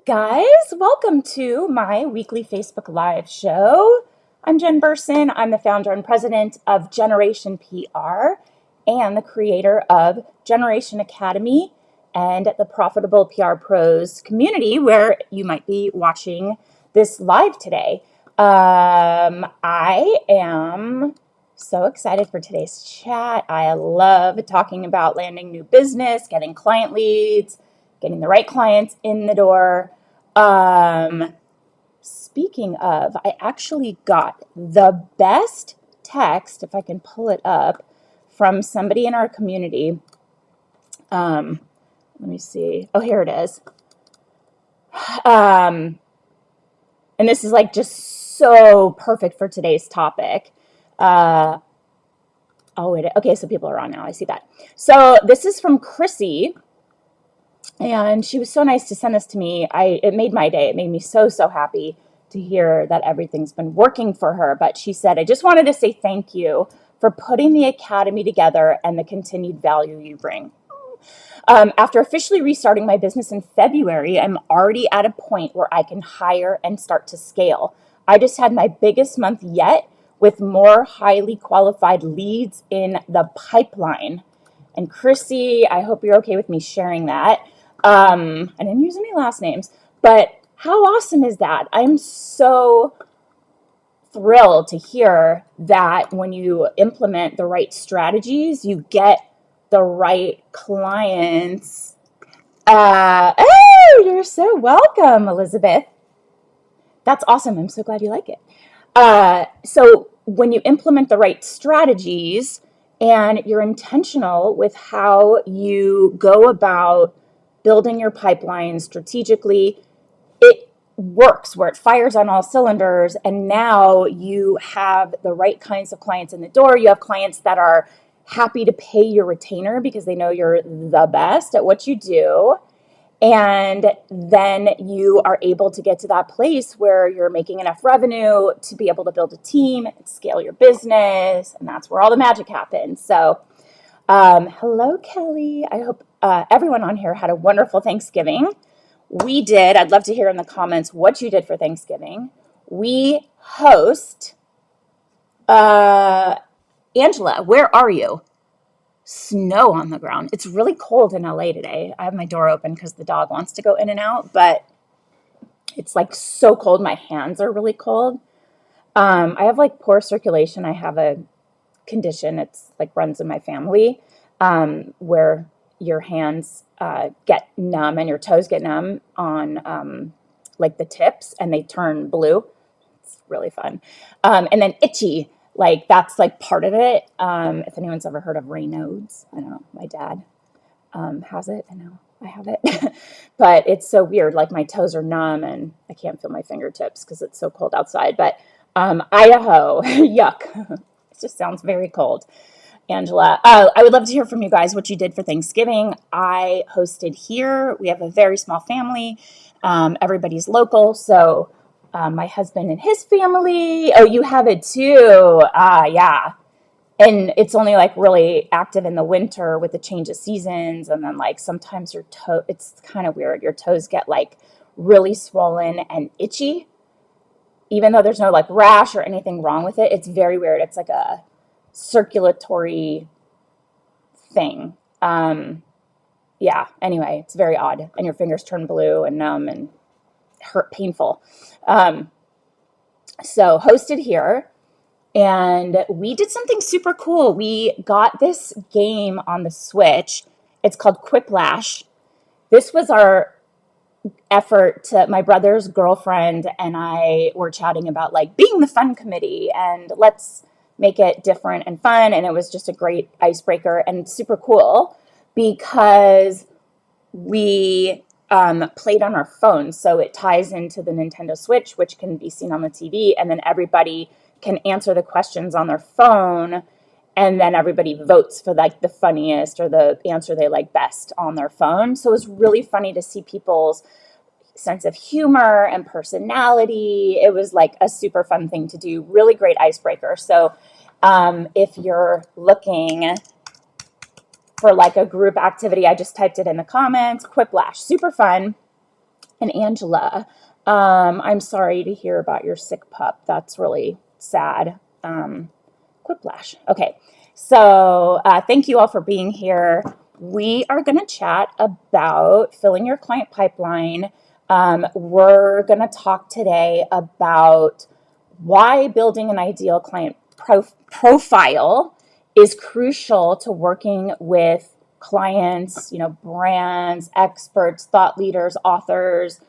guys, welcome to my weekly Facebook Live show. I'm Jen Burson. I'm the founder and president of Generation PR and the creator of Generation Academy and the Profitable PR Pros community where you might be watching this live today. I am so excited for today's chat. I love talking about landing new business, getting client leads, getting the right clients in the door. Speaking of, I actually got the best text, if I can pull it up, from somebody in our community. Let me see. Oh, here it is. And this is like just so perfect for today's topic. Oh, wait. Okay, so people are on now. I see that. So this is from Chrissy. And she was so nice to send this to me. It made my day. It made me so happy to hear that everything's been working for her. But she said, I just wanted to say thank you for putting the academy together and the continued value you bring. After officially restarting my business in February, I'm already at a point where I can hire and start to scale. I just had my biggest month yet with more highly qualified leads in the pipeline. And Chrissy, I hope you're okay with me sharing that. I didn't use any last names, but how awesome is that? I'm so thrilled to hear that when you implement the right strategies, you get the right clients. Oh, you're so welcome, Elizabeth. That's awesome. I'm so glad you like it. So when you implement the right strategies and you're intentional with how you go about building your pipeline strategically, it works where it fires on all cylinders. And now you have the right kinds of clients in the door. You have clients that are happy to pay your retainer because they know you're the best at what you do. And then you are able to get to that place where you're making enough revenue to be able to build a team, scale your business, and that's where all the magic happens. So, hello, Kelly. I hope everyone on here had a wonderful Thanksgiving. We did. I'd love to hear in the comments what you did for Thanksgiving. We host, Angela, where are you? Snow on the ground. It's really cold in LA today. I have my door open because the dog wants to go in and out, but it's like so cold. My hands are really cold. I have like poor circulation. I have a condition. It's like runs in my family, where your hands get numb and your toes get numb on like the tips and they turn blue. It's really fun. And then itchy, like that's like part of it. If anyone's ever heard of Raynaud's, I don't know, my dad has it. I know I have it, but it's so weird. Like my toes are numb and I can't feel my fingertips because it's so cold outside. But Idaho, yuck. It just sounds very cold. Angela, I would love to hear from you guys what you did for Thanksgiving. I hosted here. We have a very small family. Everybody's local. So my husband and his family. Oh, you have it too. Yeah. And it's only like really active in the winter with the change of seasons. And then like sometimes your toe, it's kind of weird. Your toes get like really swollen and itchy, even though there's no like rash or anything wrong with it. It's very weird. It's like a circulatory thing. Yeah, anyway, it's very odd. And your fingers turn blue and numb and hurt, painful. So hosted here, and we did something super cool. We got this game on the Switch. It's called Quiplash. This was our effort to, my brother's girlfriend and I were chatting about like being the fun committee and let's make it different and fun. And it was just a great icebreaker and super cool because we played on our phones. So it ties into the Nintendo Switch, which can be seen on the TV. And then everybody can answer the questions on their phone. And then everybody votes for like the funniest or the answer they like best on their phone. So it was really funny to see people's sense of humor and personality. It was like a super fun thing to do. Really great icebreaker. So if you're looking for like a group activity, I just typed it in the comments. Quiplash, super fun. And Angela, I'm sorry to hear about your sick pup. That's really sad. Quiplash. Okay, so thank you all for being here. We are going to chat about filling your client pipeline. We're going to talk today about why building an ideal client profile is crucial to working with clients, brands, experts, thought leaders, authors,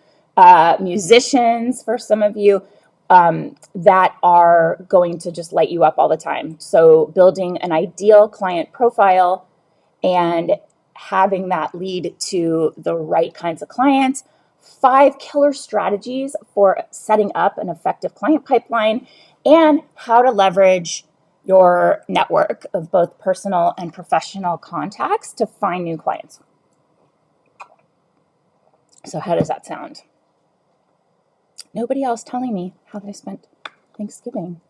musicians for some of you, that are going to just light you up all the time. So building an ideal client profile and having that lead to the right kinds of clients. 5 killer strategies for setting up an effective client pipeline, and how to leverage your network of both personal and professional contacts to find new clients. So how does that sound? Nobody else telling me how they spent Thanksgiving.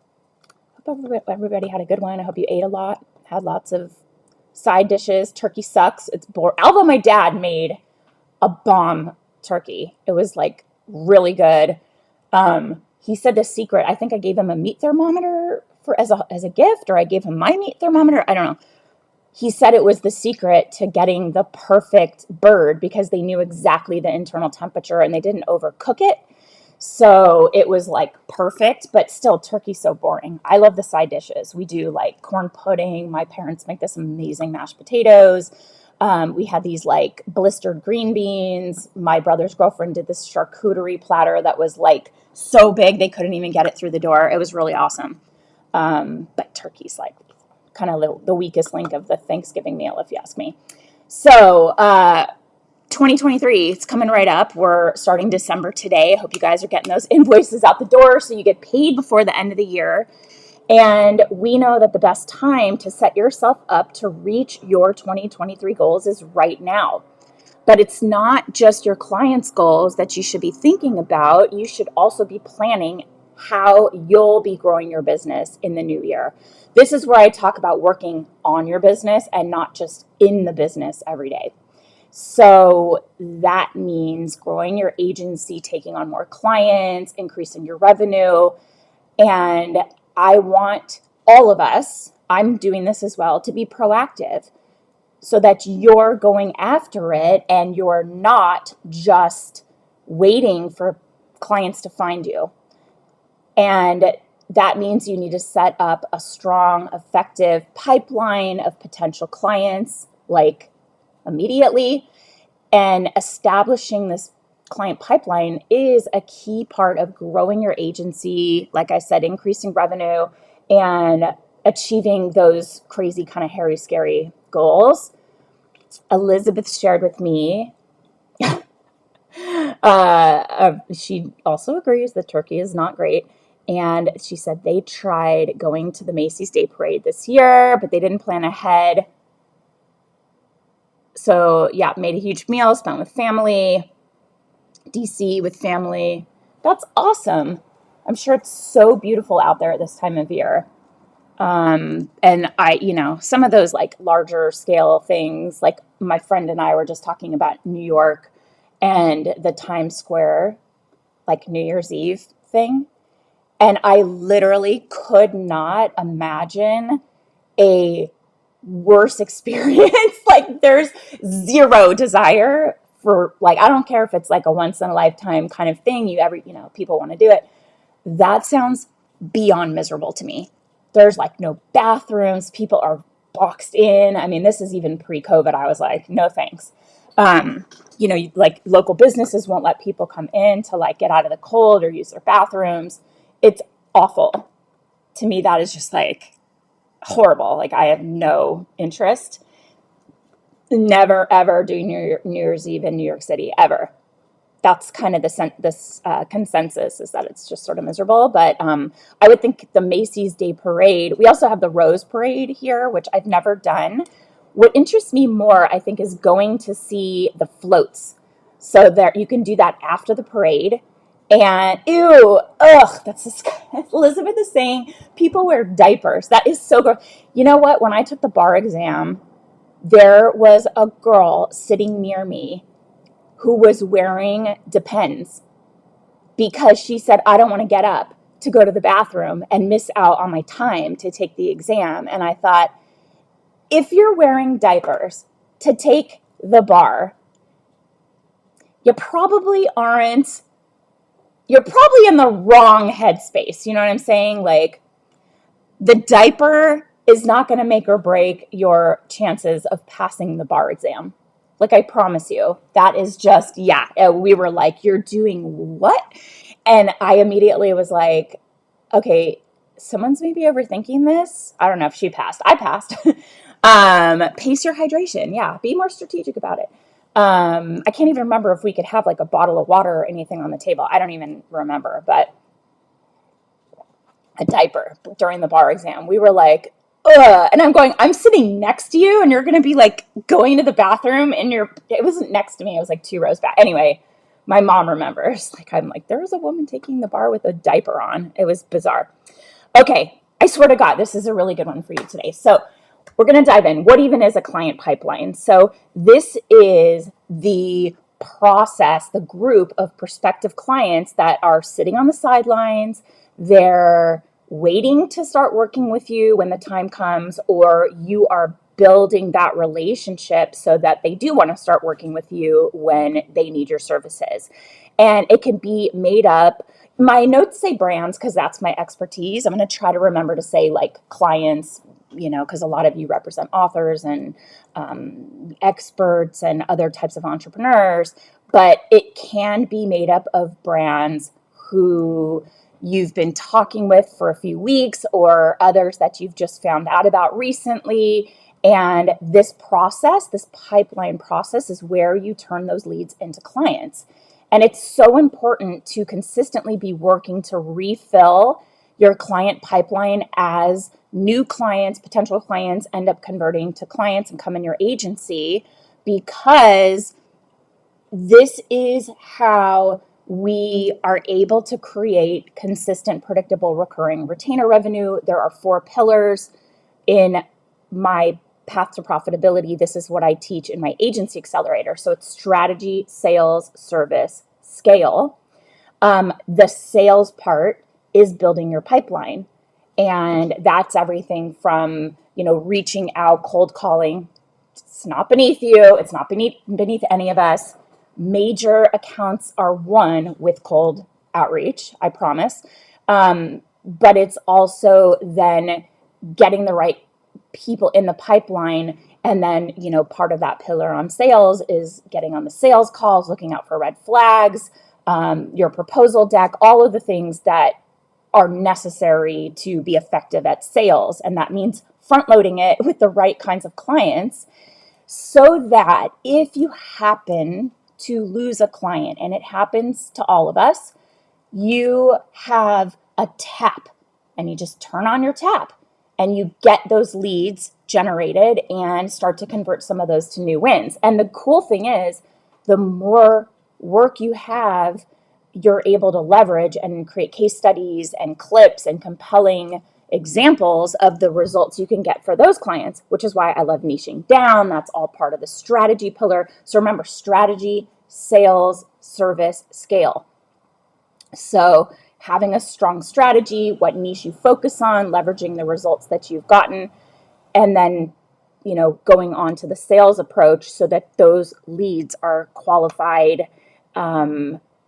Hope everybody had a good one. I hope you ate a lot, had lots of side dishes. Turkey sucks. It's boring. Although my dad made a bomb turkey. It was like really good. He said the secret. I think I gave him a meat thermometer as a gift, or I gave him my meat thermometer. I don't know. He said it was the secret to getting the perfect bird because they knew exactly the internal temperature and they didn't overcook it. So it was like perfect, but still turkey's so boring. I love the side dishes. We do like corn pudding. My parents make this amazing mashed potatoes. We had these like blistered green beans. My brother's girlfriend did this charcuterie platter that was like so big they couldn't even get it through the door. It was really awesome. But turkey's like kind of the weakest link of the Thanksgiving meal, if you ask me. So 2023, it's coming right up. We're starting December today. I hope you guys are getting those invoices out the door so you get paid before the end of the year. And we know that the best time to set yourself up to reach your 2023 goals is right now. But it's not just your clients' goals that you should be thinking about. You should also be planning how you'll be growing your business in the new year. This is where I talk about working on your business and not just in the business every day. So that means growing your agency, taking on more clients, increasing your revenue. And I want all of us, I'm doing this as well, to be proactive so that you're going after it and you're not just waiting for clients to find you. And that means you need to set up a strong, effective pipeline of potential clients, like immediately. And establishing this client pipeline is a key part of growing your agency, like I said, increasing revenue and achieving those crazy kind of hairy, scary goals. Elizabeth shared with me, she also agrees that turkey is not great. And she said they tried going to the Macy's Day Parade this year, but they didn't plan ahead. So yeah, made a huge meal, spent with family, DC with family. That's awesome. I'm sure it's so beautiful out there at this time of year. And some of those like larger scale things, like my friend and I were just talking about New York and the Times Square, like New Year's Eve thing. And I literally could not imagine a worse experience. Like there's zero desire for, like, I don't care if it's like a once in a lifetime kind of thing. People want to do it. That sounds beyond miserable to me. There's like no bathrooms. People are boxed in. I mean, this is even pre-COVID. I was like, no thanks. Like local businesses won't let people come in to like get out of the cold or use their bathrooms. It's awful. To me, that is just like horrible. Like I have no interest. Never, ever do New Year's Eve in New York City, ever. That's kind of this consensus, is that it's just sort of miserable. But I would think the Macy's Day Parade, we also have the Rose Parade here, which I've never done. What interests me more, I think, is going to see the floats. So there, you can do that after the parade. And that's disgusting. Elizabeth is saying people wear diapers. That is so gross. You know what? When I took the bar exam, there was a girl sitting near me who was wearing Depends because she said, I don't want to get up to go to the bathroom and miss out on my time to take the exam. And I thought, if you're wearing diapers to take the bar, you're probably in the wrong headspace. You know what I'm saying? Like, the diaper is not going to make or break your chances of passing the bar exam. Like, I promise you, that is just, yeah. We were like, you're doing what? And I immediately was like, okay, someone's maybe overthinking this. I don't know if she passed. I passed. Pace your hydration. Yeah, be more strategic about it. I can't even remember if we could have like a bottle of water or anything on the table. I don't even remember, but a diaper during the bar exam. We were like, ugh. And I'm sitting next to you and you're going to be like going to the bathroom it wasn't next to me. It was like 2 rows back. Anyway, my mom remembers. Like, I'm like, there was a woman taking the bar with a diaper on. It was bizarre. Okay. I swear to God, this is a really good one for you today. So we're going to dive in. What even is a client pipeline? So this is the process, the group of prospective clients that are sitting on the sidelines. They're waiting to start working with you when the time comes, or you are building that relationship so that they do want to start working with you when they need your services. And it can be made up. My notes say brands because that's my expertise. I'm going to try to remember to say like clients, because a lot of you represent authors and experts and other types of entrepreneurs, but it can be made up of brands who you've been talking with for a few weeks or others that you've just found out about recently. And this process, this pipeline process, is where you turn those leads into clients. And it's so important to consistently be working to refill your client pipeline as new clients, potential clients end up converting to clients and come in your agency, because this is how we are able to create consistent, predictable, recurring retainer revenue. There are 4 pillars in my path to profitability. This is what I teach in my agency accelerator. So it's strategy, sales, service, scale. The sales part is building your pipeline. And that's everything from, reaching out, cold calling. It's not beneath you. It's not beneath any of us. Major accounts are won with cold outreach, I promise. But it's also then getting the right people in the pipeline. And then, part of that pillar on sales is getting on the sales calls, looking out for red flags, your proposal deck, all of the things that are necessary to be effective at sales. And that means front loading it with the right kinds of clients so that if you happen to lose a client, and it happens to all of us, you have a tap and you just turn on your tap and you get those leads generated and start to convert some of those to new wins. And the cool thing is, the more work you have, you're able to leverage and create case studies and clips and compelling examples of the results you can get for those clients, which is why I love niching down. That's all part of the strategy pillar. So remember, strategy, sales, service, scale. So having a strong strategy, what niche you focus on, leveraging the results that you've gotten, and then, going on to the sales approach so that those leads are qualified.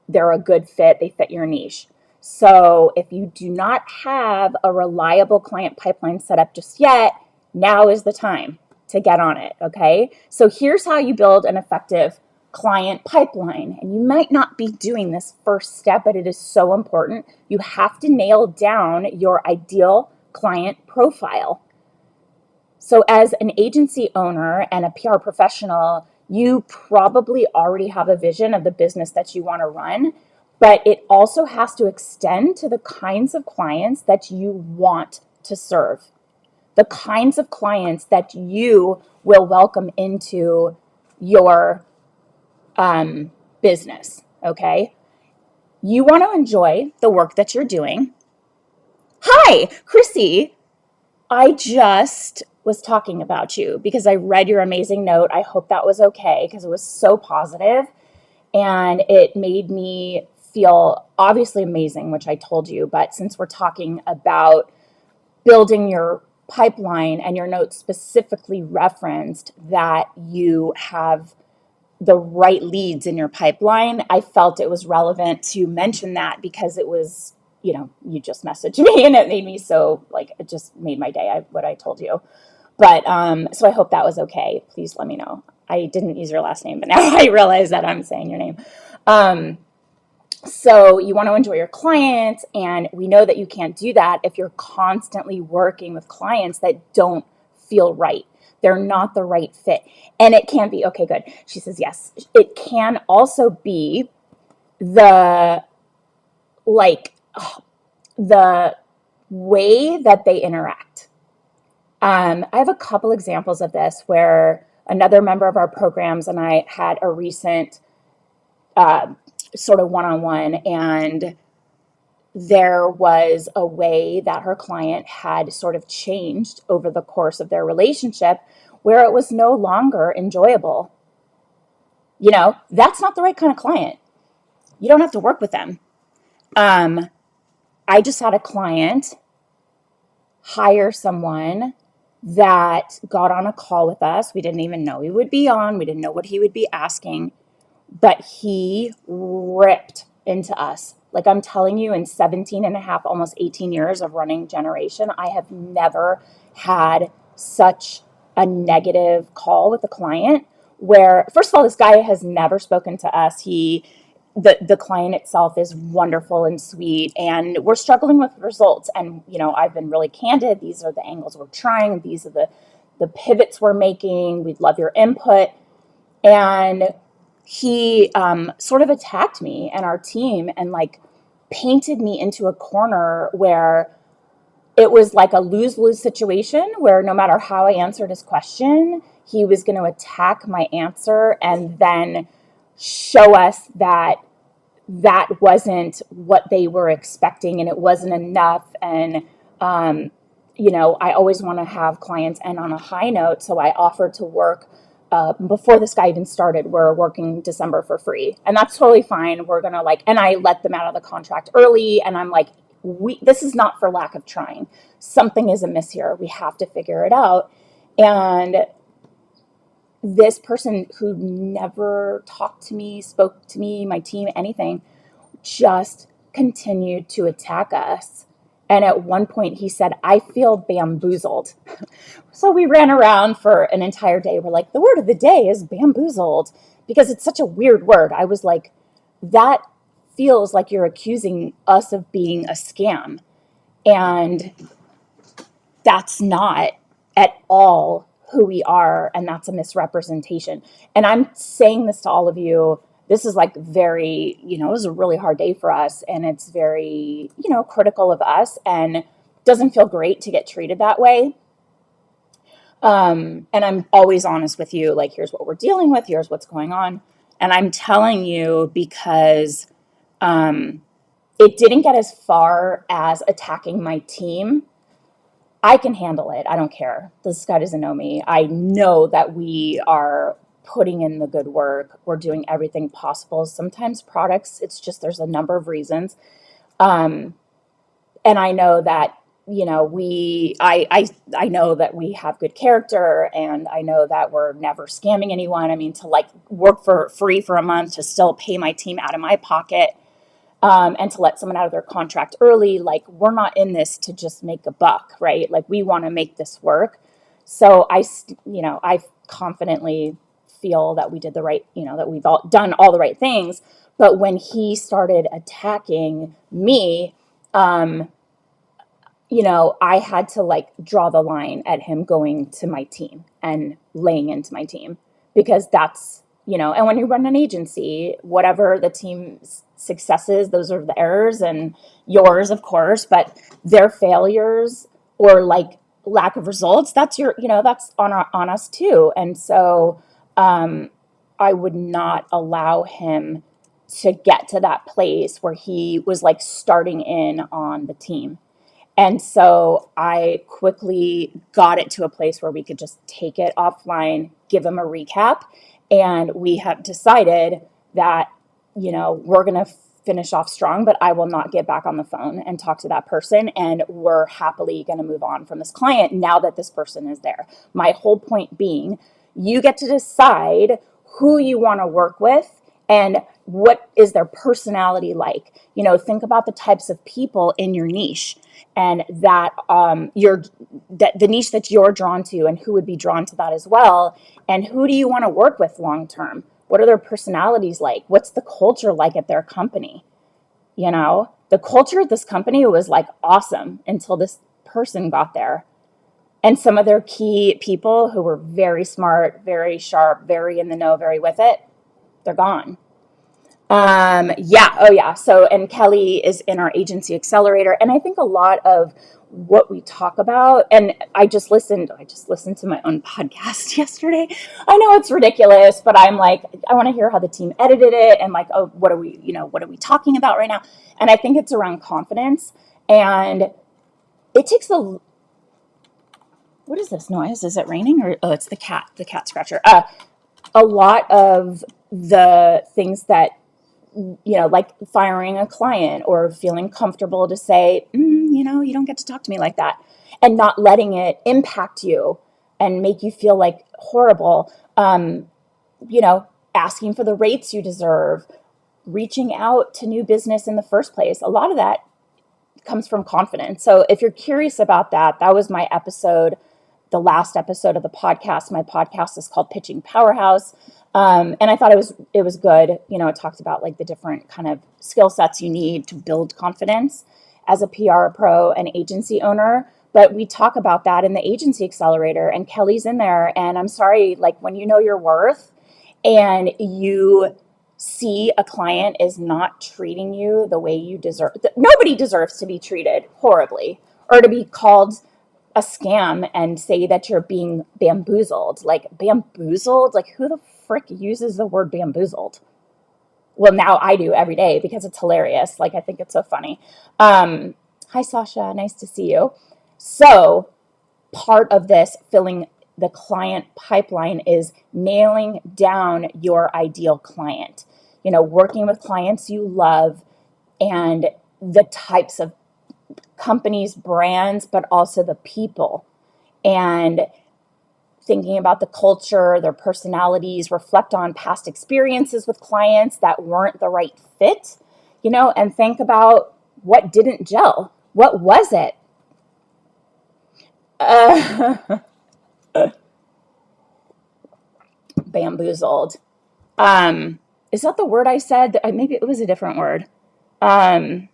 They're a good fit. They fit your niche. So if you do not have a reliable client pipeline set up just yet, now is the time to get on it. Okay. So here's how you build an effective client pipeline. And you might not be doing this first step, but it is so important. You have to nail down your ideal client profile. So as an agency owner and a PR professional, you probably already have a vision of the business that you want to run, but it also has to extend to the kinds of clients that you want to serve, the kinds of clients that you will welcome into your business, okay? You want to enjoy the work that you're doing. Hi, Chrissy. I just was talking about you because I read your amazing note. I hope that was okay because it was so positive. And it made me feel obviously amazing, which I told you. But since we're talking about building your pipeline, and your notes specifically referenced that you have the right leads in your pipeline, I felt it was relevant to mention that, because it was, you just messaged me and it made me so, like, it just made my day, what I told you. But so I hope that was okay. Please let me know. I didn't use your last name, but now I realize that I'm saying your name. So you want to enjoy your clients, and we know that you can't do that if you're constantly working with clients that don't feel right. They're not the right fit. And it can be, okay, good. She says yes. It can also be the, like, the way that they interact. I have a couple examples of this where another member of our programs and I had a recent sort of one-on-one, and there was a way that her client had sort of changed over the course of their relationship where it was no longer enjoyable. That's not the right kind of client. You don't have to work with them. I just had a client hire someone that got on a call with us. We didn't even know he would be on. We didn't know what he would be asking, but he ripped into us. Like, I'm telling you, in 17 and a half, almost 18 years of running Generation, I have never had such a negative call with a client where, first of all, this guy has never spoken to us. The client itself is wonderful and sweet, and we're struggling with results. And, I've been really candid. These are the angles we're trying. These are the pivots we're making. We'd love your input. And he sort of attacked me and our team, and like painted me into a corner where it was like a lose-lose situation where no matter how I answered his question, he was going to attack my answer and then show us that that wasn't what they were expecting and it wasn't enough. And, I always want to have clients end on a high note. So I offered to work before this guy even started. We're working December for free, and that's totally fine. We're going to and I let them out of the contract early. And I'm like, this is not for lack of trying. Something is amiss here. We have to figure it out. And this person who never talked to me, spoke to me, my team, anything, just continued to attack us. And at one point he said, I feel bamboozled. So we ran around for an entire day. We're like, the word of the day is bamboozled, because it's such a weird word. I was like, that feels like you're accusing us of being a scam. And that's not at all who we are, and that's a misrepresentation. And I'm saying this to all of you. This is like very, it was a really hard day for us, and it's very, critical of us, and doesn't feel great to get treated that way. And I'm always honest with you, like, here's what we're dealing with, here's what's going on. And I'm telling you because it didn't get as far as attacking my team. I can handle it. I don't care. This guy doesn't know me. I know that we are putting in the good work. We're doing everything possible. Sometimes products, it's just, there's a number of reasons. And I know that, I know that we have good character, and I know that we're never scamming anyone. I mean, to work for free for a month to still pay my team out of my pocket. And to let someone out of their contract early, we're not in this to just make a buck, right? We want to make this work. So I confidently feel that we did the right, that we've done all the right things. But when he started attacking me, I had to draw the line at him going to my team and laying into my team, because that's, and when you run an agency, whatever the team's successes, those are the errors, and yours, of course, but their failures or lack of results, that's that's on us too. And so I would not allow him to get to that place where he was starting in on the team. And so I quickly got it to a place where we could just take it offline, give him a recap. And we have decided that we're going to finish off strong, but I will not get back on the phone and talk to that person. And we're happily going to move on from this client now that this person is there. My whole point being, you get to decide who you want to work with and what is their personality like. Think about the types of people in your niche, and that the niche that you're drawn to, and who would be drawn to that as well. And who do you want to work with long term? What are their personalities like? What's the culture like at their company? The culture at this company was like awesome until this person got there. And some of their key people who were very smart, very sharp, very in the know, very with it, they're gone. Yeah. Oh yeah. So, and Kelly is in our agency accelerator. And I think a lot of what we talk about, and I just listened to my own podcast yesterday. I know it's ridiculous, but I'm like, I want to hear how the team edited it, and like, oh, what are we talking about right now? And I think it's around confidence, and it takes what is this noise? Is it raining, or, oh, it's the cat scratcher. A lot of the things that, like firing a client or feeling comfortable to say, you don't get to talk to me like that, and not letting it impact you and make you feel like horrible. Asking for the rates you deserve, reaching out to new business in the first place. A lot of that comes from confidence. So if you're curious about that, that was my episode, the last episode of the podcast. My podcast is called Pitching Powerhouse. And I thought it was good. It talked about like the different kind of skill sets you need to build confidence as a PR pro and agency owner. But we talk about that in the agency accelerator, and Kelly's in there. And I'm sorry, like when you know your worth and you see a client is not treating you the way you deserve. Nobody deserves to be treated horribly or to be called a scam and say that you're being bamboozled. Like bamboozled? Like who the frick uses the word bamboozled? Well, now I do every day because it's hilarious. Like I think it's so funny. Hi, Sasha. Nice to see you. So part of this filling the client pipeline is nailing down your ideal client. Working with clients you love, and the types of companies, brands, but also the people, and thinking about the culture, their personalities, reflect on past experiences with clients that weren't the right fit, and think about what didn't gel. What was it? Bamboozled. Is that the word I said? Maybe it was a different word. Oh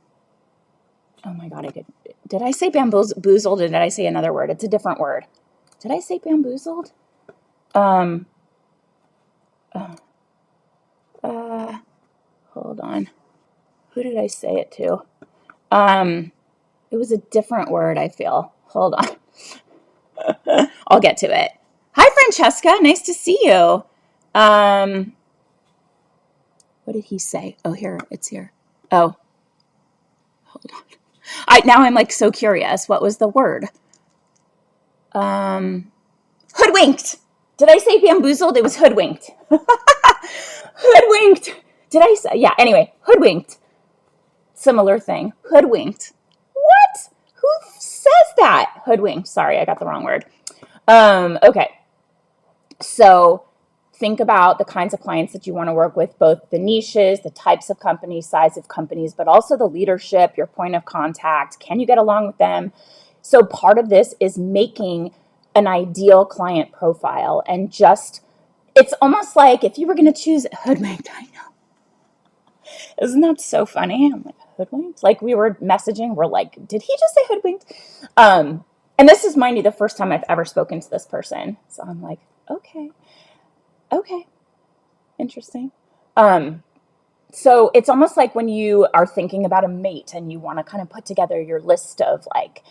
my God, did I say bamboozled, or did I say another word? It's a different word. Did I say bamboozled? Hold on. Who did I say it to? It was a different word, I feel. Hold on. I'll get to it. Hi, Francesca. Nice to see you. What did he say? Oh, here. It's here. Oh. Hold on. Now I'm like so curious. What was the word? Hoodwinked. Did I say bamboozled? It was hoodwinked. Hoodwinked. Did I say? Yeah, anyway, hoodwinked. Similar thing. Hoodwinked. What? Who says that? Hoodwinked. Sorry, I got the wrong word. Okay. So think about the kinds of clients that you want to work with, both the niches, the types of companies, size of companies, but also the leadership, your point of contact. Can you get along with them? So part of this is making an ideal client profile, and it's almost like if you were going to choose hoodwinked. I know. Isn't that so funny? I'm like, hoodwinked? Like we were messaging, we're like, did he just say hoodwinked? And this is, mind you, the first time I've ever spoken to this person. So I'm like, okay, interesting. So it's almost like when you are thinking about a mate and you want to kind of put together your list of like,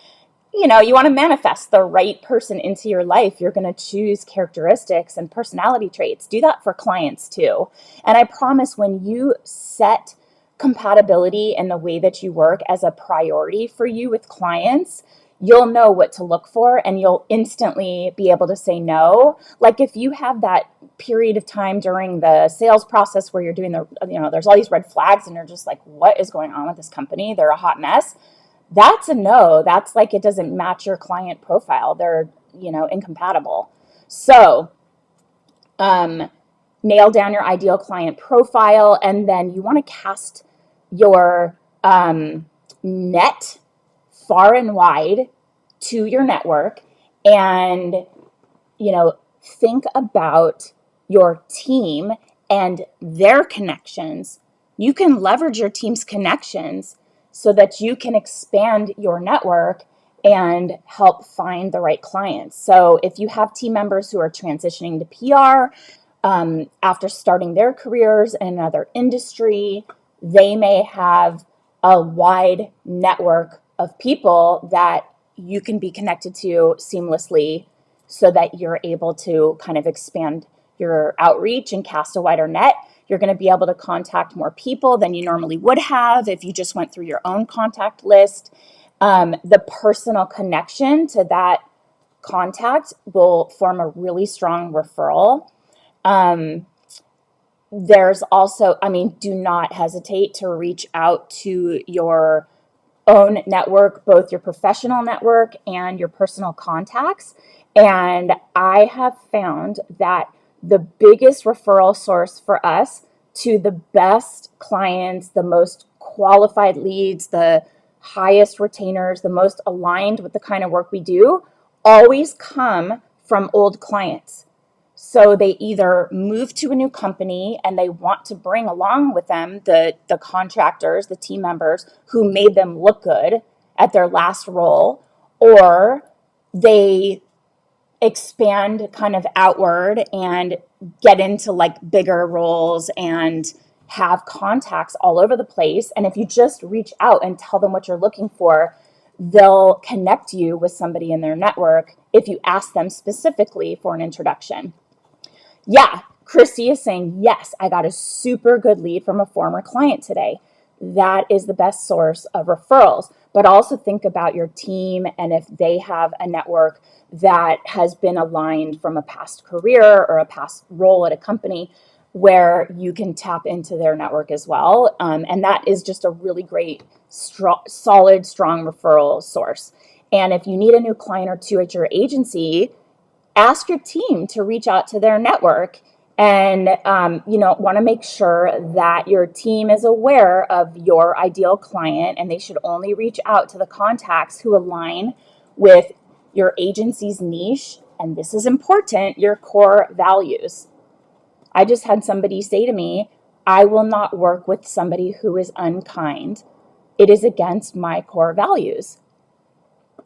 you want to manifest the right person into your life. You're going to choose characteristics and personality traits. Do that for clients too. And I promise, when you set compatibility in the way that you work as a priority for you with clients, you'll know what to look for and you'll instantly be able to say no. Like if you have that period of time during the sales process where you're doing there's all these red flags and you're just like, what is going on with this company? They're a hot mess. That's a no. That's like, it doesn't match your client profile. They're, incompatible. So, nail down your ideal client profile, and then you want to cast your net far and wide to your network, and think about your team and their connections. You can leverage your team's connections so that you can expand your network and help find the right clients. So if you have team members who are transitioning to PR after starting their careers in another industry, they may have a wide network of people that you can be connected to seamlessly so that you're able to kind of expand your outreach and cast a wider net. You're going to be able to contact more people than you normally would have if you just went through your own contact list. The personal connection to that contact will form a really strong referral. There's also, do not hesitate to reach out to your own network, both your professional network and your personal contacts. And I have found that the biggest referral source for us to the best clients, the most qualified leads, the highest retainers, the most aligned with the kind of work we do, always come from old clients. So they either move to a new company and they want to bring along with them the contractors, the team members who made them look good at their last role, or they expand kind of outward and get into like bigger roles and have contacts all over the place. And if you just reach out and tell them what you're looking for, they'll connect you with somebody in their network if you ask them specifically for an introduction. Yeah, Christy is saying, yes, I got a super good lead from a former client today. That is the best source of referrals. But also think about your team and if they have a network that has been aligned from a past career or a past role at a company where you can tap into their network as well. And that is just a really great, solid, strong referral source. And if you need a new client or two at your agency, ask your team to reach out to their network and want to make sure that your team is aware of your ideal client, and they should only reach out to the contacts who align with your agency's niche, and this is important, your core values. I just had somebody say to me, I will not work with somebody who is unkind. It is against my core values.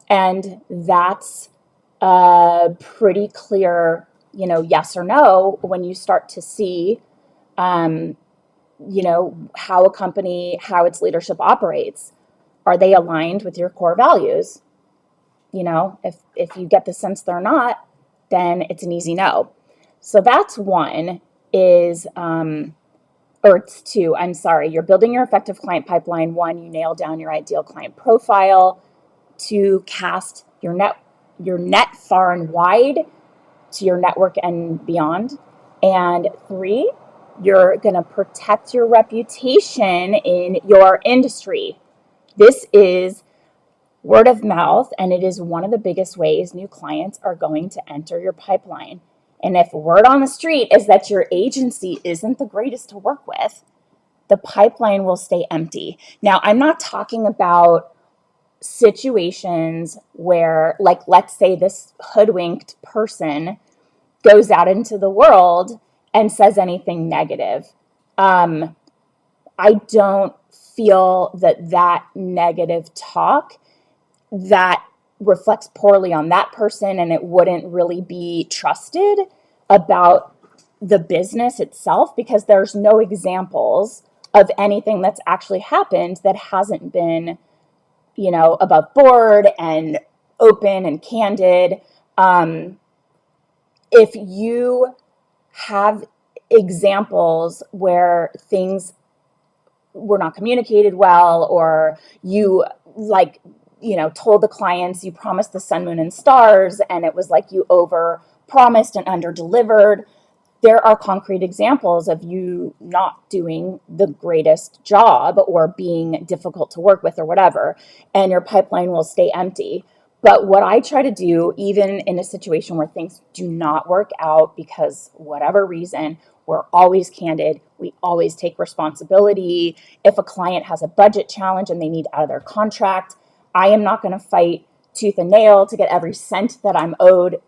And that's a pretty clear, yes or no when you start to see, how a company, how its leadership operates. Are they aligned with your core values? If you get the sense they're not, then it's an easy no. So that's one or it's two, I'm sorry. You're building your effective client pipeline. One, you nail down your ideal client profile. Two, cast your net far and wide to your network and beyond. And three, you're going to protect your reputation in your industry. This is word of mouth, and it is one of the biggest ways new clients are going to enter your pipeline. And if word on the street is that your agency isn't the greatest to work with, the pipeline will stay empty. Now, I'm not talking about situations where, like, let's say this hoodwinked person goes out into the world and says anything negative. I don't feel that negative talk that reflects poorly on that person, and it wouldn't really be trusted about the business itself, because there's no examples of anything that's actually happened that hasn't been, above board and open and candid. If you have examples where things were not communicated well, or you told the clients you promised the sun, moon, and stars, and it was like you over promised and under delivered. There are concrete examples of you not doing the greatest job or being difficult to work with or whatever, and your pipeline will stay empty. But what I try to do, even in a situation where things do not work out because whatever reason, we're always candid. We always take responsibility. If a client has a budget challenge and they need out of their contract, I am not going to fight tooth and nail to get every cent that I'm owed,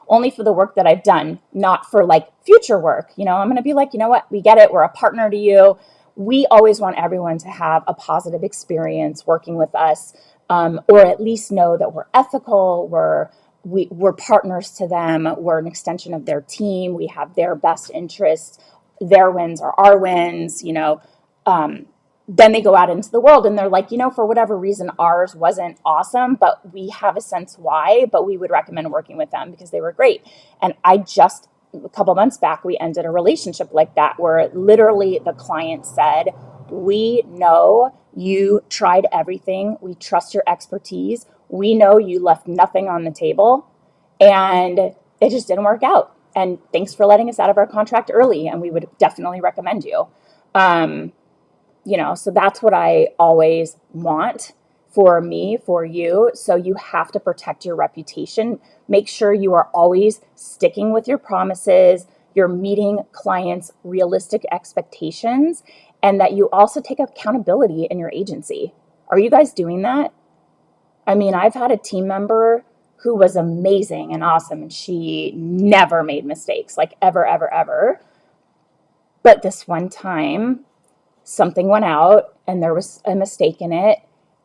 only for the work that I've done, not for like future work. I'm going to be like, you know what? We get it. We're a partner to you. We always want everyone to have a positive experience working with us, or at least know that we're ethical. We're partners to them. We're an extension of their team. We have their best interests. Their wins are our wins. Then they go out into the world and they're like, for whatever reason, ours wasn't awesome, but we have a sense why, but we would recommend working with them because they were great. And a couple months back, we ended a relationship like that where literally the client said, we know you tried everything. We trust your expertise. We know you left nothing on the table, and it just didn't work out. And thanks for letting us out of our contract early, and we would definitely recommend you. So that's what I always want for me, for you. So you have to protect your reputation. Make sure you are always sticking with your promises, you're meeting clients' realistic expectations, and that you also take accountability in your agency. Are you guys doing that? I mean, I've had a team member who was amazing and awesome, and she never made mistakes, like ever, ever, ever. But this one time, something went out and there was a mistake in it,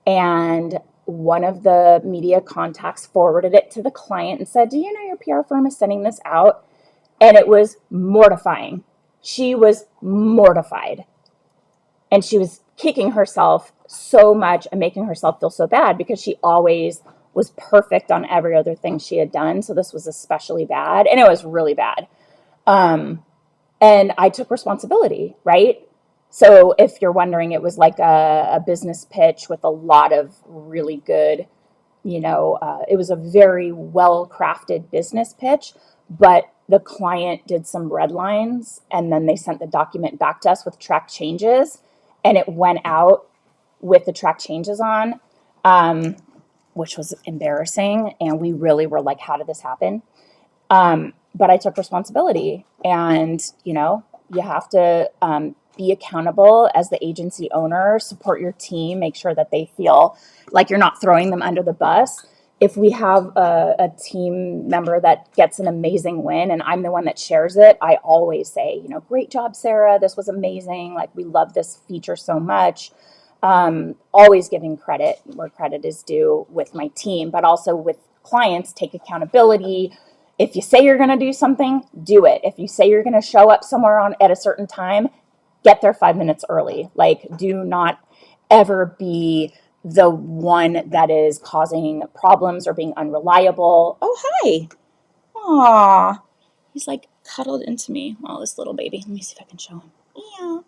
and one of the media contacts forwarded it to the client and said, do you know your PR firm is sending this out? And it was mortifying. She was mortified, and she was kicking herself so much and making herself feel so bad because she always was perfect on every other thing she had done. So this was especially bad, and it was really bad. And I took responsibility, right? So if you're wondering, it was like a business pitch with a lot of really good, it was a very well-crafted business pitch, but the client did some red lines, and then they sent the document back to us with track changes, and it went out with the track changes on, which was embarrassing. And we really were like, how did this happen? But I took responsibility, and, you have to be accountable as the agency owner, support your team, make sure that they feel like you're not throwing them under the bus. If we have a team member that gets an amazing win and I'm the one that shares it, I always say, great job, Sarah. This was amazing. Like, we love this feature so much. Always giving credit where credit is due with my team, but also with clients, take accountability. If you say you're going to do something, do it. If you say you're going to show up somewhere at a certain time, get there 5 minutes early. Like, do not ever be the one that is causing problems or being unreliable. Oh, hi. Aw. He's like cuddled into me. Oh, this little baby. Let me see if I can show him. Yeah.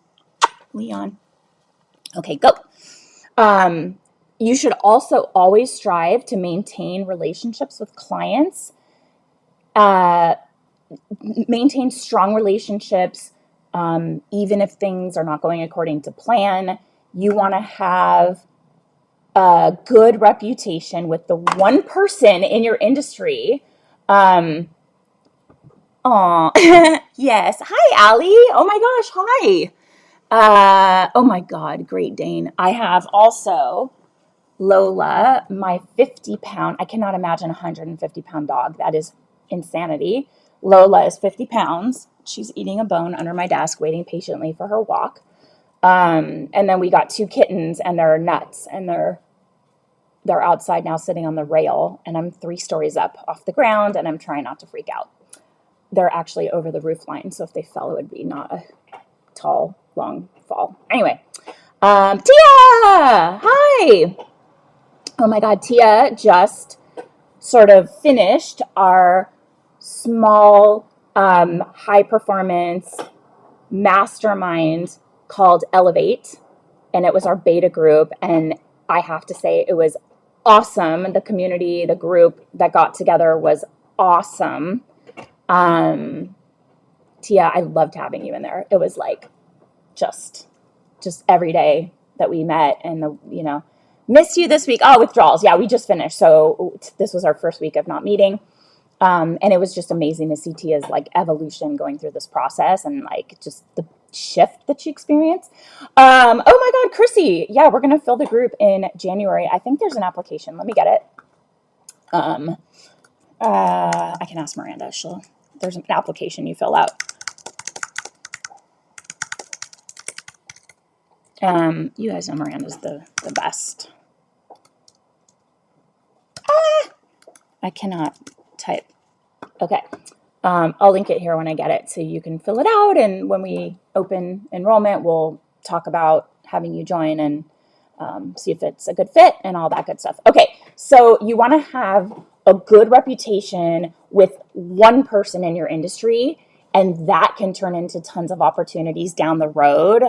Leon. Okay, go. You should also always strive to maintain relationships with clients. Maintain strong relationships, even if things are not going according to plan. You want to have a good reputation with the one person in your industry. Yes. Hi, Allie. Oh my gosh. Hi. Oh my God. Great Dane. I have also Lola, my 50-pound, I cannot imagine a 150-pound dog. That is insanity. Lola is 50 pounds. She's eating a bone under my desk, waiting patiently for her walk. And then we got 2 kittens, and they're nuts, and they're outside now sitting on the rail, and I'm 3 stories up off the ground, and I'm trying not to freak out. They're actually over the roof line, so if they fell, it would be not a tall, long fall. Anyway, Tia! Hi! Oh my God, Tia just sort of finished our small, high performance mastermind called Elevate, and it was our beta group, and I have to say it was awesome. The community, the group that got together was awesome. Tia, I loved having you in there. It was like just every day that we met, and miss you this week. Oh, withdrawals. Yeah, we just finished. So this was our first week of not meeting. And it was just amazing to see Tia's like evolution going through this process, and like just the shift that she experienced. Oh my God, Chrissy. Yeah, we're going to fill the group in January. I think there's an application. Let me get it. I can ask Miranda. There's an application you fill out. You guys know Miranda's the best. I cannot type. Okay. I'll link it here when I get it so you can fill it out. And when we open enrollment, we'll talk about having you join and see if it's a good fit and all that good stuff. Okay. So you want to have a good reputation with one person in your industry, and that can turn into tons of opportunities down the road.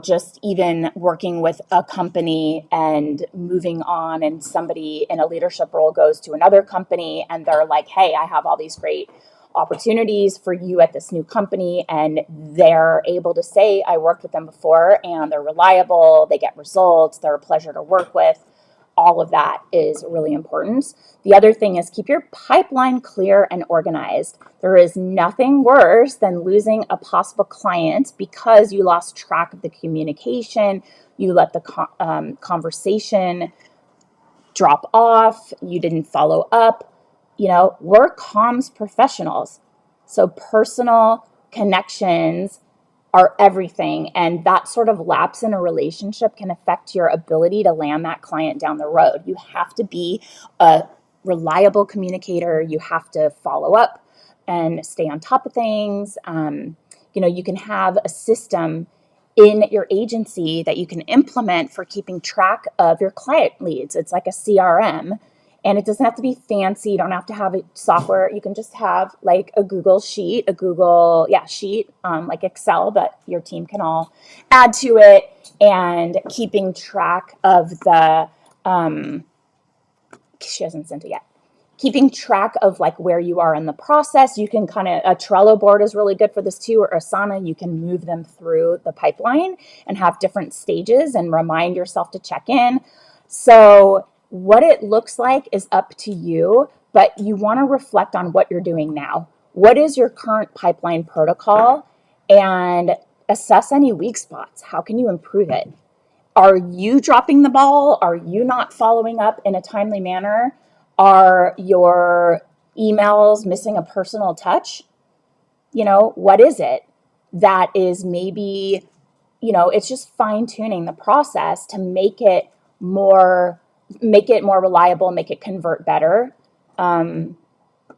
Just even working with a company and moving on, and somebody in a leadership role goes to another company and they're like, hey, I have all these great opportunities for you at this new company. And they're able to say, I worked with them before and they're reliable, they get results, they're a pleasure to work with. All of that is really important. The other thing is keep your pipeline clear and organized. There is nothing worse than losing a possible client because you lost track of the communication, you let the conversation drop off, you didn't follow up. We're comms professionals. So personal connections are everything, and that sort of lapse in a relationship can affect your ability to land that client down the road. You have to be a reliable communicator. You have to follow up and stay on top of things. You can have a system in your agency that you can implement for keeping track of your client leads. It's like a CRM. And it doesn't have to be fancy. You don't have to have a software. You can just have like a Google sheet, sheet, like Excel, but your team can all add to it, and keeping track of she hasn't sent it yet. Keeping track of like where you are in the process. You can a Trello board is really good for this too, or Asana. You can move them through the pipeline and have different stages and remind yourself to check in. So what it looks like is up to you, but you want to reflect on what you're doing now. What is your current pipeline protocol? And assess any weak spots. How can you improve it? Are you dropping the ball? Are you not following up in a timely manner? Are your emails missing a personal touch? What is it that is maybe, it's just fine tuning the process to make it more reliable, make it convert better.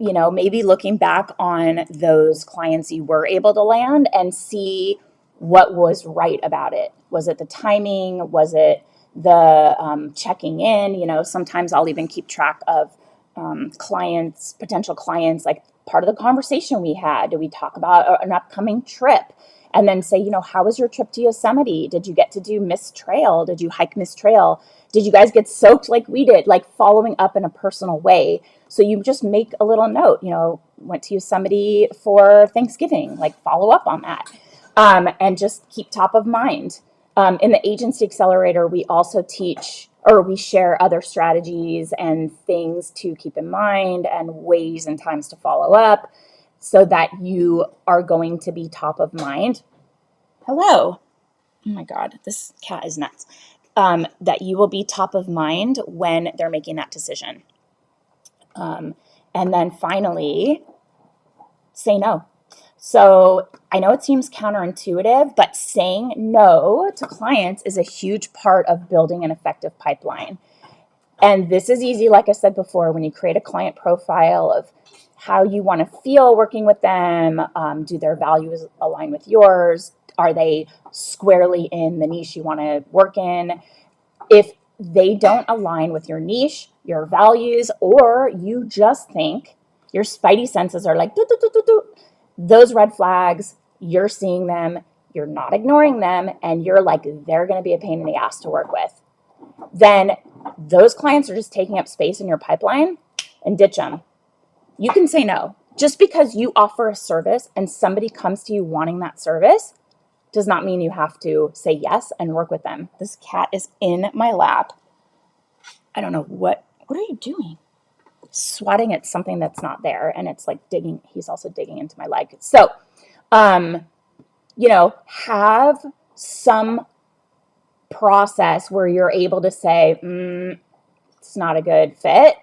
Maybe looking back on those clients you were able to land and see what was right about it. Was it the timing? Was it the checking in? Sometimes I'll even keep track of potential clients, like part of the conversation we had. Did we talk about an upcoming trip? And then say, how was your trip to Yosemite? Did you get to do Mist Trail? Did you hike Mist Trail? Did you guys get soaked like we did? Like following up in a personal way. So you just make a little note, went to Yosemite for Thanksgiving, like follow up on that. And just keep top of mind. In the Agency Accelerator, we also we share other strategies and things to keep in mind and ways and times to follow up, so that you are going to be top of mind. Hello. Oh my God, this cat is nuts. That you will be top of mind when they're making that decision. And then finally, say no. So I know it seems counterintuitive, but saying no to clients is a huge part of building an effective pipeline. And this is easy, like I said before, when you create a client profile of how you want to feel working with them. Do their values align with yours? Are they squarely in the niche you want to work in? If they don't align with your niche, your values, or you just think your spidey senses are like, those red flags, you're seeing them, you're not ignoring them, and you're like, they're going to be a pain in the ass to work with. then those clients are just taking up space in your pipeline, and ditch them. You can say no. Just because you offer a service and somebody comes to you wanting that service does not mean you have to say yes and work with them. This cat is in my lap. I don't know what are you doing? Swatting at something that's not there, and it's like digging. He's also digging into my leg. So, have some process where you're able to say, it's not a good fit.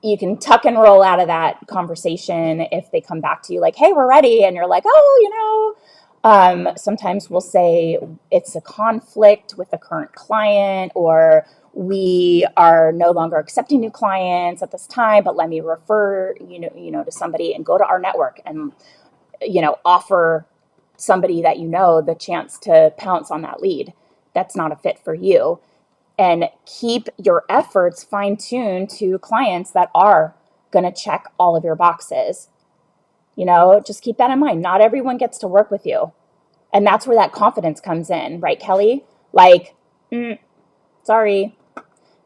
You can tuck and roll out of that conversation if they come back to you like, hey, we're ready. And you're like, oh, sometimes we'll say it's a conflict with the current client, or we are no longer accepting new clients at this time, but let me refer, to somebody and go to our network and, offer somebody that the chance to pounce on that lead. That's not a fit for you. And keep your efforts fine-tuned to clients that are going to check all of your boxes. Just keep that in mind. Not everyone gets to work with you. And that's where that confidence comes in, right, Kelly? Like, sorry,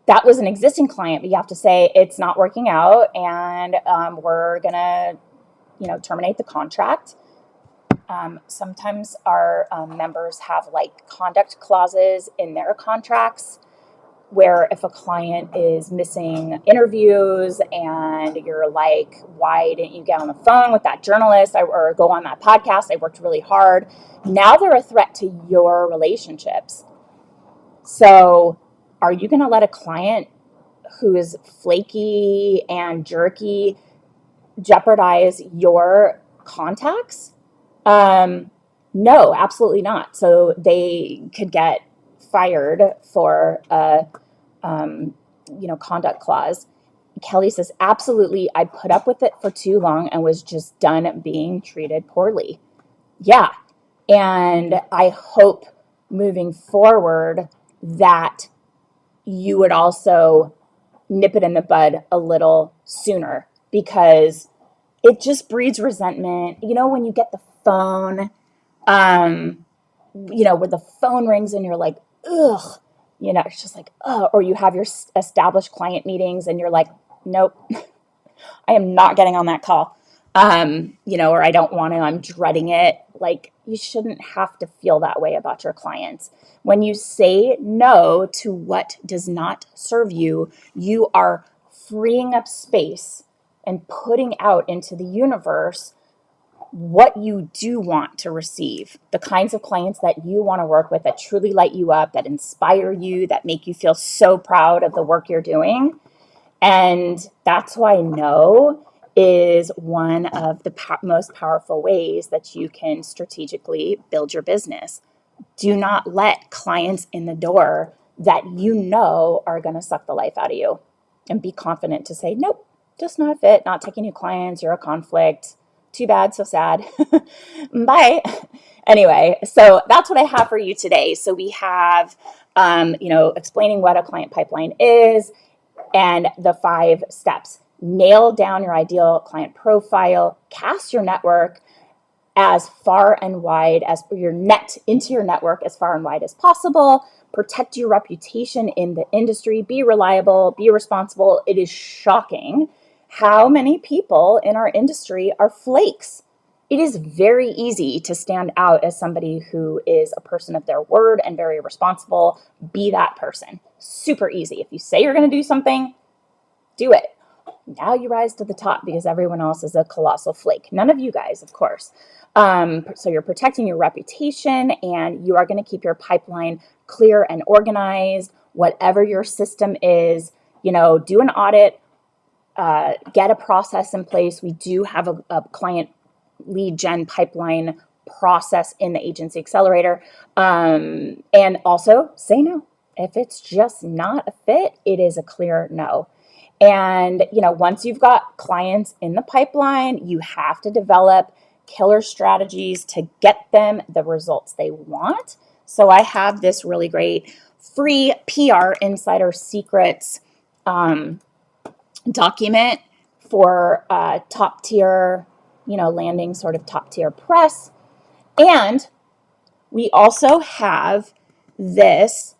that was an existing client, but you have to say it's not working out, and we're going to, terminate the contract. Sometimes our members have like conduct clauses in their contracts where if a client is missing interviews and you're like, why didn't you get on the phone with that journalist or go on that podcast? I worked really hard. Now they're a threat to your relationships. So are you going to let a client who is flaky and jerky jeopardize your contacts? No, absolutely not. So they could get fired for a conduct clause. Kelly says, absolutely, I put up with it for too long and was just done being treated poorly. Yeah. And I hope moving forward that you would also nip it in the bud a little sooner, because it just breeds resentment. When you get the phone, where the phone rings and you're like, ugh, it's just like, oh, or you have your established client meetings and you're like, nope, I am not getting on that call. Or I don't want to, I'm dreading it. Like, you shouldn't have to feel that way about your clients. When you say no to what does not serve you, you are freeing up space and putting out into the universe what you do want to receive, the kinds of clients that you want to work with, that truly light you up, that inspire you, that make you feel so proud of the work you're doing. And that's why no is one of the most powerful ways that you can strategically build your business. Do not let clients in the door that are going to suck the life out of you, and be confident to say, nope, just not a fit, not taking new clients, you're a conflict. Too bad, so sad. Bye. Anyway, so that's what I have for you today. So we have, explaining what a client pipeline is and the 5 steps. Nail down your ideal client profile, cast your network as far and wide as your net into your network as far and wide as possible. Protect your reputation in the industry. Be reliable, be responsible. It is shocking how many people in our industry are flakes. It is very easy to stand out as somebody who is a person of their word and very responsible. Be that person. Super easy. If you say you're going to do something, do it. Now you rise to the top because everyone else is a colossal flake. None of you guys, of course. So you're protecting your reputation, and you are going to keep your pipeline clear and organized. Whatever your system is, do an audit. Get a process in place. We do have a client lead gen pipeline process in the Agency Accelerator. And also say no. If it's just not a fit, it is a clear no. And, once you've got clients in the pipeline, you have to develop killer strategies to get them the results they want. So I have this really great free PR Insider Secrets document for top tier, landing sort of top tier press. And we also have this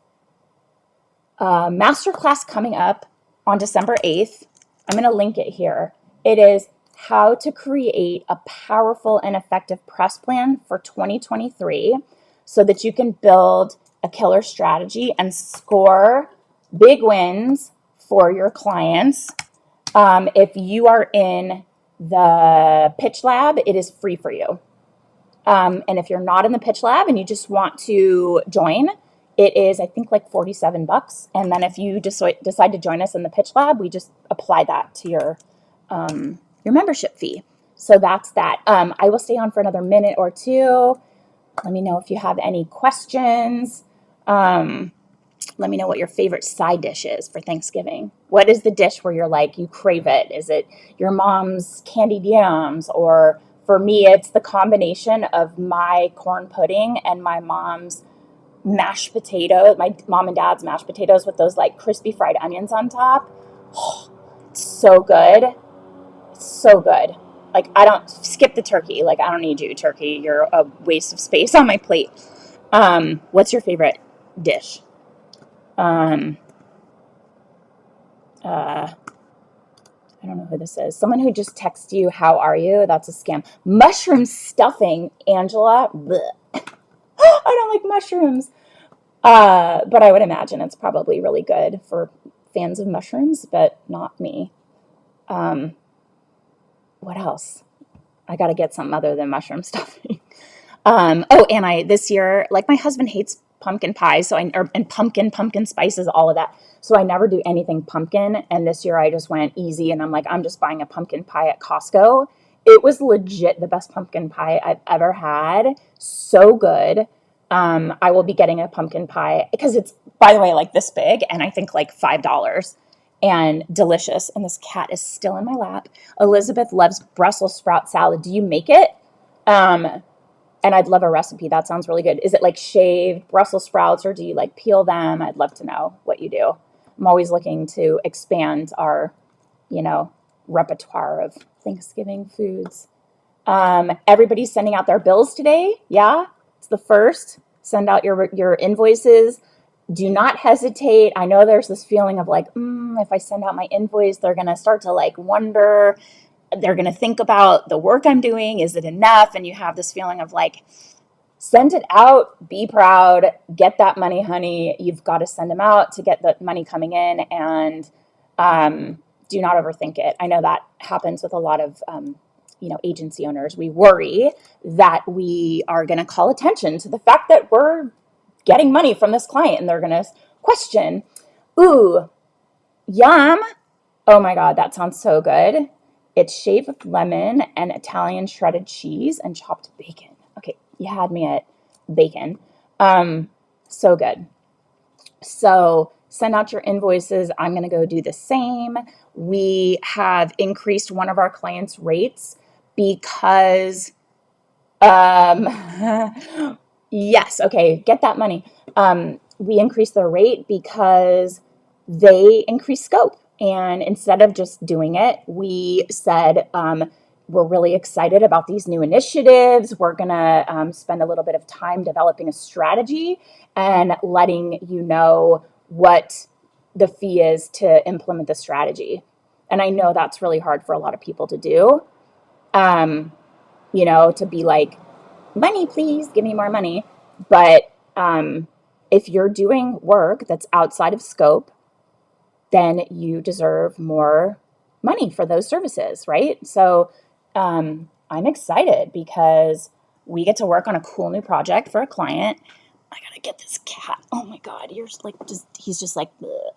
masterclass coming up on December 8th. I'm going to link it here. It is how to create a powerful and effective press plan for 2023 so that you can build a killer strategy and score big wins for your clients. If you are in the Pitch Lab, it is free for you. And if you're not in the Pitch Lab and you just want to join, it is, I think, like $47. And then if you decide to join us in the Pitch Lab, we just apply that to your membership fee. So that's that. I will stay on for another minute or two. Let me know if you have any questions. Let me know what your favorite side dish is for Thanksgiving. What is the dish where you're like, you crave it? Is it your mom's candied yams? Or for me, it's the combination of my corn pudding and my mom's mashed potato, my mom and dad's mashed potatoes with those like crispy fried onions on top. Oh, it's so good. It's so good. Like, I don't skip the turkey. Like, I don't need you, turkey. You're a waste of space on my plate. What's your favorite dish? I don't know who this is. Someone who just texts you, how are you? That's a scam. Mushroom stuffing, Angela. Blech. I don't like mushrooms. But I would imagine it's probably really good for fans of mushrooms, but not me. What else? I got to get something other than mushroom stuffing. And this year, like, my husband hates pumpkin pie, and pumpkin spices, all of that. So I never do anything pumpkin. And this year I just went easy, and I'm like, I'm just buying a pumpkin pie at Costco. It was legit the best pumpkin pie I've ever had. So good. I will be getting a pumpkin pie because it's, by the way, like this big, and I think like $5 and delicious. And this cat is still in my lap. Elizabeth loves Brussels sprout salad. Do you make it? And I'd love a recipe. That sounds really good. Is it like shaved Brussels sprouts, or do you like peel them? I'd love to know what you do. I'm always looking to expand our, repertoire of Thanksgiving foods. Everybody's sending out their bills today. Yeah, it's the first. Send out your invoices. Do not hesitate. I know there's this feeling of like, if I send out my invoice, they're going to start to like wonder. They're going to think about the work I'm doing. Is it enough? And you have this feeling of like, send it out, be proud, get that money, honey. You've got to send them out to get the money coming in, and do not overthink it. I know that happens with a lot of, agency owners. We worry that we are going to call attention to the fact that we're getting money from this client, and they're going to question, ooh, yum. Oh my God, that sounds so good. It's shaved with lemon and Italian shredded cheese and chopped bacon. Okay, you had me at bacon. So good. So send out your invoices. I'm going to go do the same. We have increased one of our clients' rates because, yes, okay, get that money. We increased their rate because they increased scope. And instead of just doing it, we said, we're really excited about these new initiatives. We're going to spend a little bit of time developing a strategy and letting you know what the fee is to implement the strategy. And I know that's really hard for a lot of people to do, to be like, money, please, give me more money. But if you're doing work that's outside of scope, then you deserve more money for those services, right? So I'm excited because we get to work on a cool new project for a client. I gotta get this cat. Oh my God, he's just like, bleh.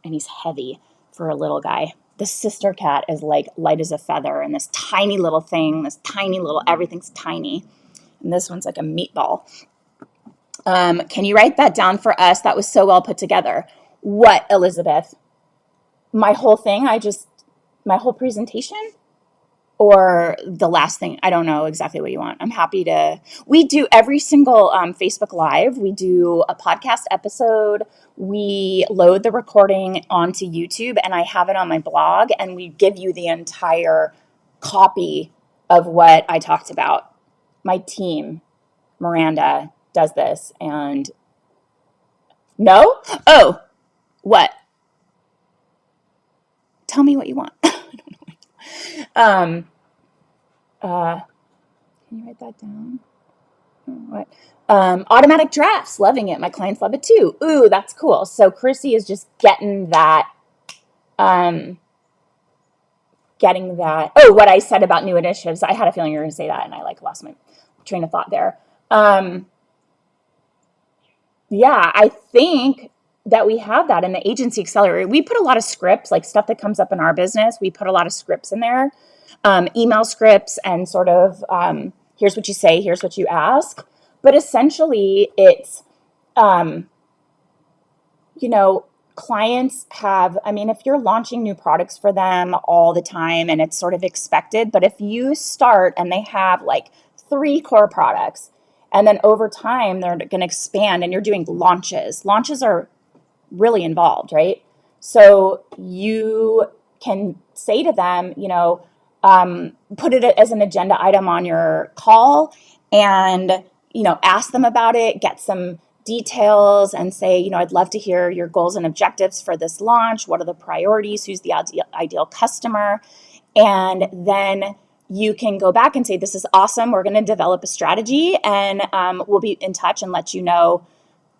And he's heavy for a little guy. The sister cat is like light as a feather, and this tiny little thing, everything's tiny. And this one's like a meatball. Can you write that down for us? That was so well put together. What, Elizabeth? My whole thing? My whole presentation? Or the last thing? I don't know exactly what you want. I'm happy to. We do every single Facebook Live. We do a podcast episode. We load the recording onto YouTube, and I have it on my blog, and we give you the entire copy of what I talked about. My team, Miranda, does this. And no? Oh, What? Tell me what you want. um, can you write that down? What? Automatic drafts, loving it. My clients love it too. Ooh, that's cool. So Chrissy is just um, getting that. Oh, what I said about new initiatives. I had a feeling you were going to say that, and I like lost my train of thought there. Yeah, I think that we have that in the agency accelerator. We put a lot of scripts, like stuff that comes up in our business. We put a lot of scripts in there, email scripts, and sort of here's what you say, here's what you ask. But essentially, it's um, you know, clients have, I mean, if you're launching new products for them all the time and it's sort of expected, but if you start and they have like 3 core products and then over time they're going to expand and you're doing launches, launches are really involved, right? So you can say to them, put it as an agenda item on your call and, ask them about it, get some details and say, I'd love to hear your goals and objectives for this launch. What are the priorities? Who's the ideal customer? And then you can go back and say, this is awesome. We're going to develop a strategy and we'll be in touch and let you know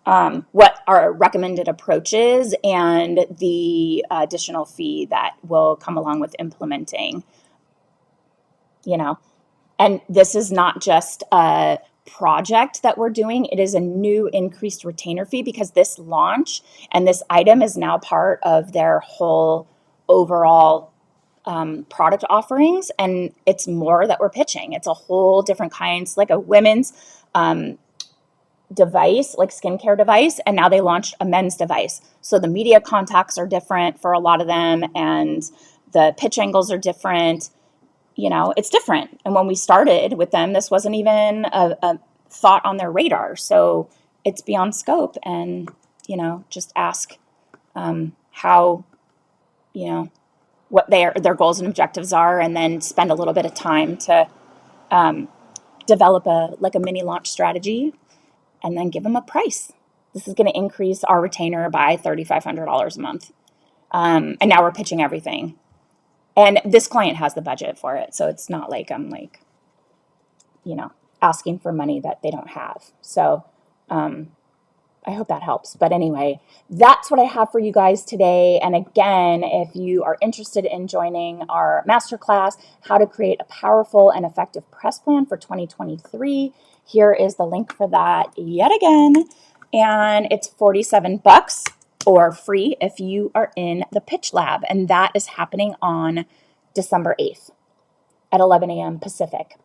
what our recommended approach is and the additional fee that will come along with implementing, you know. And this is not just a project that we're doing, it is a new increased retainer fee because this launch and this item is now part of their whole overall product offerings. And it's more that we're pitching. It's a whole different kinds, like a women's device, like skincare device, and now they launched a men's device. So the media contacts are different for a lot of them, and the pitch angles are different. It's different. And when we started with them, this wasn't even a thought on their radar. So it's beyond scope, and just ask how what their goals and objectives are, and then spend a little bit of time to develop a mini launch strategy and then give them a price. This is going to increase our retainer by $3,500 a month. And now we're pitching everything. And this client has the budget for it. So it's not like I'm asking for money that they don't have. So I hope that helps. But anyway, that's what I have for you guys today. And again, if you are interested in joining our masterclass, How to Create a Powerful and Effective Press Plan for 2023, here is the link for that yet again. And it's $47 or free if you are in the Pitch Lab. And that is happening on December 8th at 11 a.m. Pacific.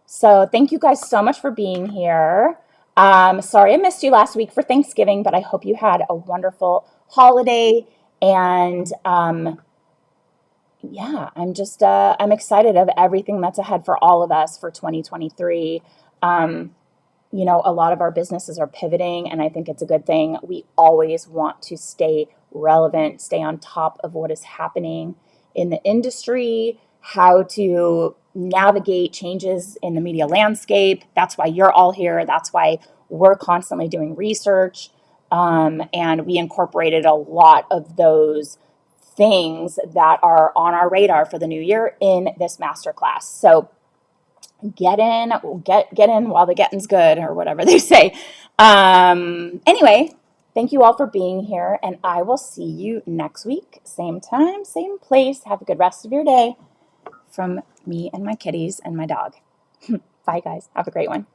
So thank you guys so much for being here. Sorry I missed you last week for Thanksgiving, but I hope you had a wonderful holiday. And yeah, I'm excited of everything that's ahead for all of us for 2023. A lot of our businesses are pivoting, and I think it's a good thing. We always want to stay relevant, stay on top of what is happening in the industry, how to navigate changes in the media landscape. That's why you're all here. That's why we're constantly doing research. And we incorporated a lot of those things that are on our radar for the new year in this masterclass. So get in while the getting's good, or whatever they say. Anyway, thank you all for being here, and I will see you next week. Same time, same place. Have a good rest of your day from me and my kitties and my dog. Bye, guys. Have a great one.